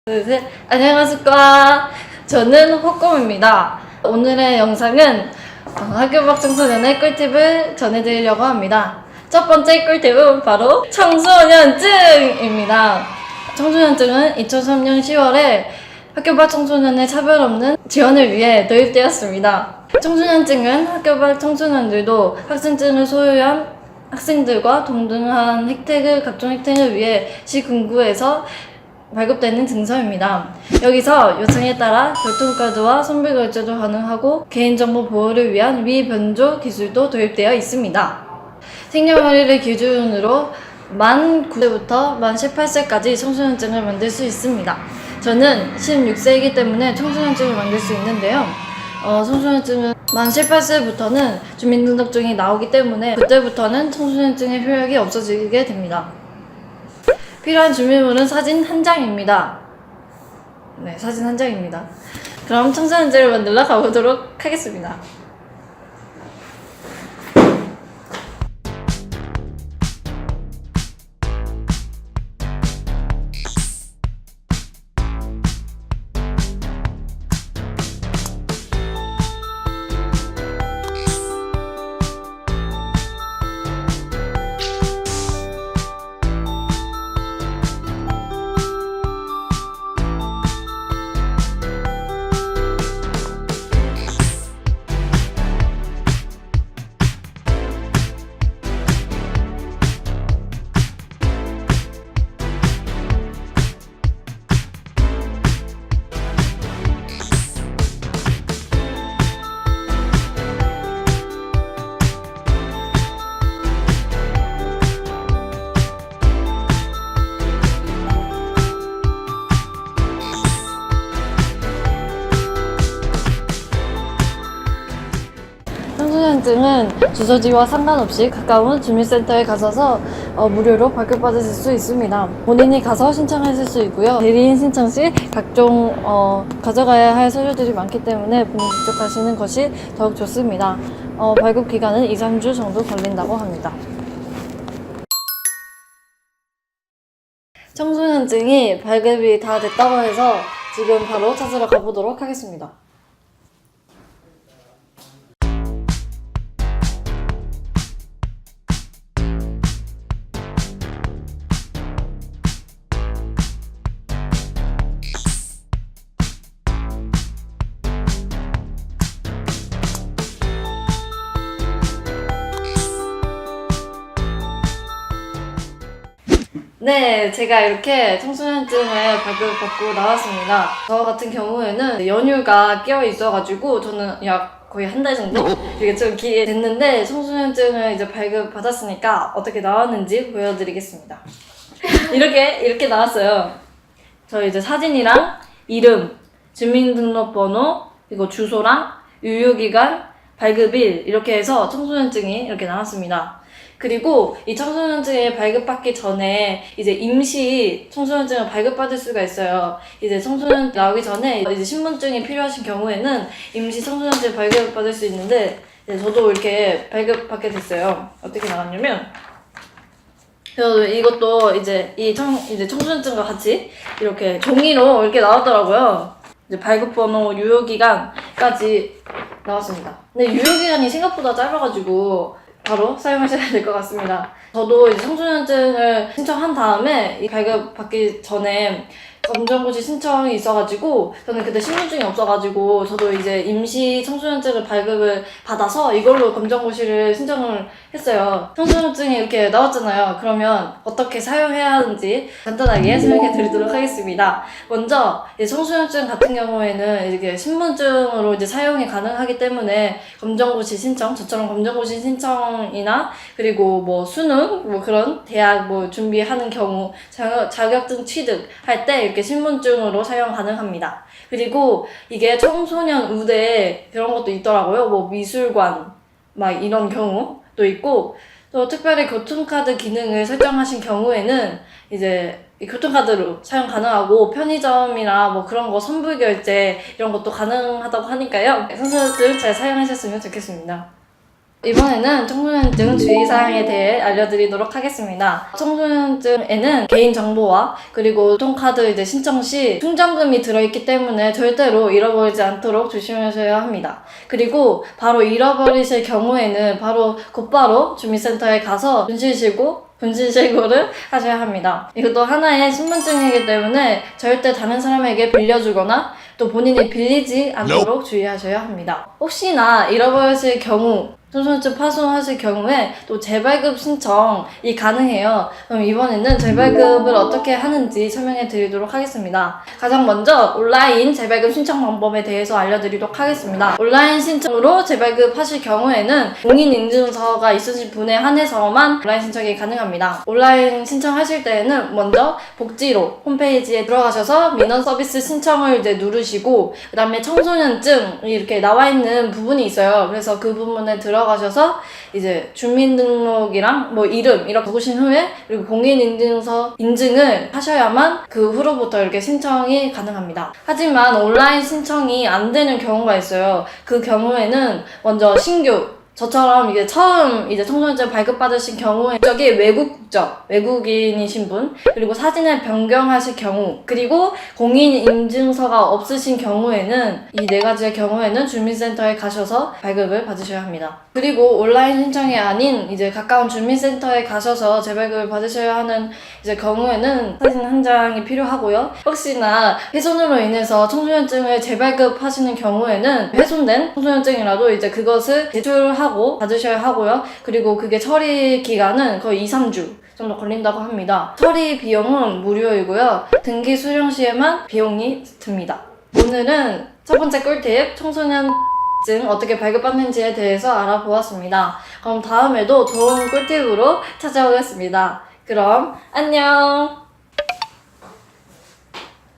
네, 안녕하십니까. 저는 호꼼입니다. 오늘의 영상은 학교 밖 청소년의 꿀팁을 전해드리려고 합니다. 첫 번째 꿀팁은 바로 청소년증입니다. 청소년증은 2003년 10월에 학교 밖 청소년의 차별 없는 지원을 위해 도입되었습니다. 청소년증은 학교 밖 청소년들도 학생증을 소유한 학생들과 동등한 각종 혜택을 위해 시군구에서 발급되는 증서입니다. 여기서 요청에 따라 교통카드와 선불결제도 가능하고 개인정보 보호를 위한 위변조 기술도 도입되어 있습니다. 생년월일을 기준으로 만 9세부터 만 18세까지 청소년증을 만들 수 있습니다. 저는 16세이기 때문에 청소년증을 만들 수 있는데요. 청소년증은 만 18세부터는 주민등록증이 나오기 때문에 그때부터는 청소년증의 효력이 없어지게 됩니다. 필요한 준비물은 사진 한 장입니다. 네, 사진 한 장입니다. 그럼 청소년증을 만들러 가보도록 하겠습니다. 청소년증은 주소지와 상관없이 가까운 주민센터에 가셔서 무료로 발급받으실 수 있습니다. 본인이 가서 신청하실 수 있고요. 대리인 신청 시 각종 가져가야 할 서류들이 많기 때문에 본인 직접 하시는 것이 더욱 좋습니다. 발급 기간은 2-3주 정도 걸린다고 합니다. 청소년증이 발급이 다 됐다고 해서 지금 바로 찾으러 가보도록 하겠습니다. 네, 제가 이렇게 청소년증을 발급받고 나왔습니다. 저 같은 경우에는 연휴가 끼어 있어가지고 저는 약 거의 한 달 정도? 이게 좀 길게 됐는데 청소년증을 이제 발급받았으니까 어떻게 나왔는지 보여드리겠습니다. 이렇게 나왔어요. 저 이제 사진이랑 이름, 주민등록번호, 그리고 주소랑 유효기간, 발급일 이렇게 해서 청소년증이 이렇게 나왔습니다. 그리고 이 청소년증을 발급받기 전에 이제 임시 청소년증을 발급받을 수가 있어요. 이제 청소년 나오기 전에 이제 신분증이 필요하신 경우에는 임시 청소년증 발급받을 수 있는데 저도 이렇게 발급받게 됐어요. 어떻게 나왔냐면 그래서 이것도 이제 이제 청소년증과 같이 이렇게 종이로 이렇게 나왔더라고요. 이제 발급번호, 유효기간까지 나왔습니다. 근데 유효기간이 생각보다 짧아가지고 바로 사용하셔야 될 것 같습니다. 저도 이제 청소년증을 신청한 다음에 이 발급받기 전에 검정고시 신청이 있어가지고 저는 그때 신분증이 없어가지고 저도 이제 임시 청소년증을 발급을 받아서 이걸로 검정고시를 신청을 했어요. 청소년증이 이렇게 나왔잖아요. 그러면 어떻게 사용해야 하는지 간단하게 설명해 드리도록 하겠습니다. 먼저 이제 청소년증 같은 경우에는 이렇게 신분증으로 이제 사용이 가능하기 때문에 검정고시 신청, 저처럼 검정고시 신청이나 그리고 뭐 수능, 뭐 그런 대학 뭐 준비하는 경우 자격증 취득할 때 이렇게 신분증으로 사용 가능합니다. 그리고 이게 청소년 우대 그런 것도 있더라고요. 뭐 미술관 막 이런 경우도 있고 또 특별히 교통카드 기능을 설정하신 경우에는 이제 교통카드로 사용 가능하고 편의점이나 뭐 그런 거 선불결제 이런 것도 가능하다고 하니까요. 선수들 잘 사용하셨으면 좋겠습니다. 이번에는 청소년증 주의사항에 대해 알려드리도록 하겠습니다. 청소년증에는 개인정보와 그리고 교통카드 신청 시 충전금이 들어있기 때문에 절대로 잃어버리지 않도록 조심하셔야 합니다. 그리고 바로 잃어버리실 경우에는 곧바로 주민센터에 가서 분실신고를 하셔야 합니다. 이것도 하나의 신분증이기 때문에 절대 다른 사람에게 빌려주거나 또 본인이 빌리지 않도록 주의하셔야 합니다. 혹시나 잃어버리실 경우, 청소년증 파손하실 경우에 또 재발급 신청이 가능해요. 그럼 이번에는 재발급을 어떻게 하는지 설명해 드리도록 하겠습니다. 가장 먼저 온라인 재발급 신청 방법에 대해서 알려드리도록 하겠습니다. 온라인 신청으로 재발급 하실 경우에는 공인인증서가 있으신 분에 한해서만 온라인 신청이 가능합니다. 온라인 신청하실 때에는 먼저 복지로 홈페이지에 들어가셔서 민원 서비스 신청을 누르시고 그 다음에 청소년증이 이렇게 나와 있는 부분이 있어요. 그래서 그 부분에 들어가셔서 이제 주민등록이랑 이름 이렇게 적으신 후에 그리고 공인인증서 인증을 하셔야만 그 후로부터 이렇게 신청이 가능합니다. 하지만 온라인 신청이 안 되는 경우가 있어요. 그 경우에는 먼저 저처럼 처음 청소년증 발급받으신 경우에 국적이 외국 국적, 외국인이신 분, 그리고 사진을 변경하실 경우, 그리고 공인인증서가 없으신 경우에는 이 네 가지의 경우에는 주민센터에 가셔서 발급을 받으셔야 합니다. 그리고 온라인 신청이 아닌 가까운 주민센터에 가셔서 재발급을 받으셔야 하는 경우에는 사진 한 장이 필요하고요. 혹시나 훼손으로 인해서 청소년증을 재발급하시는 경우에는 훼손된 청소년증이라도 그것을 제출하고 받으셔야 하고요. 그리고 그게 처리 기간은 거의 2-3주 정도 걸린다고 합니다. 처리 비용은 무료이고요. 등기 수령 시에만 비용이 듭니다. 오늘은 첫 번째 꿀팁, 청소년증 어떻게 발급받는지에 대해서 알아보았습니다. 그럼 다음에도 좋은 꿀팁으로 찾아오겠습니다. 그럼 안녕!